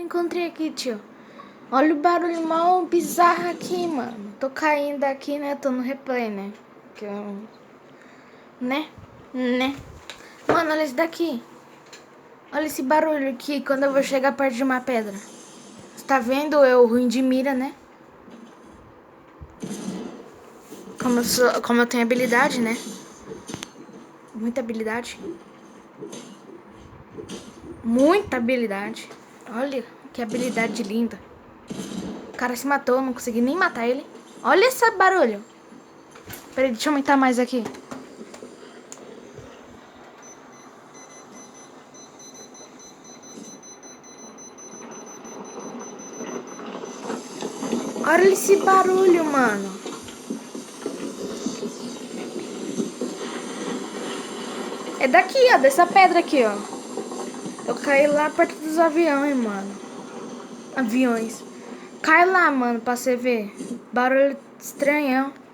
encontrei aqui, tio. Olha o barulho mal bizarro aqui, mano. Tô caindo aqui, né? Tô no replay, né? Né? Mano, olha isso daqui. Olha esse barulho aqui quando eu vou chegar perto de uma pedra. Você tá vendo eu ruim de mira, né? Como eu tenho habilidade, né? Muita habilidade. Muita habilidade. Olha que habilidade linda. O cara se matou, não consegui nem matar ele. Olha esse barulho. Peraí, deixa eu aumentar mais aqui. Olha esse barulho, mano. É daqui, ó, dessa pedra aqui, ó. Eu caí lá perto dos aviões, mano. Aviões. Cai lá, mano, pra você ver. Barulho estranhão.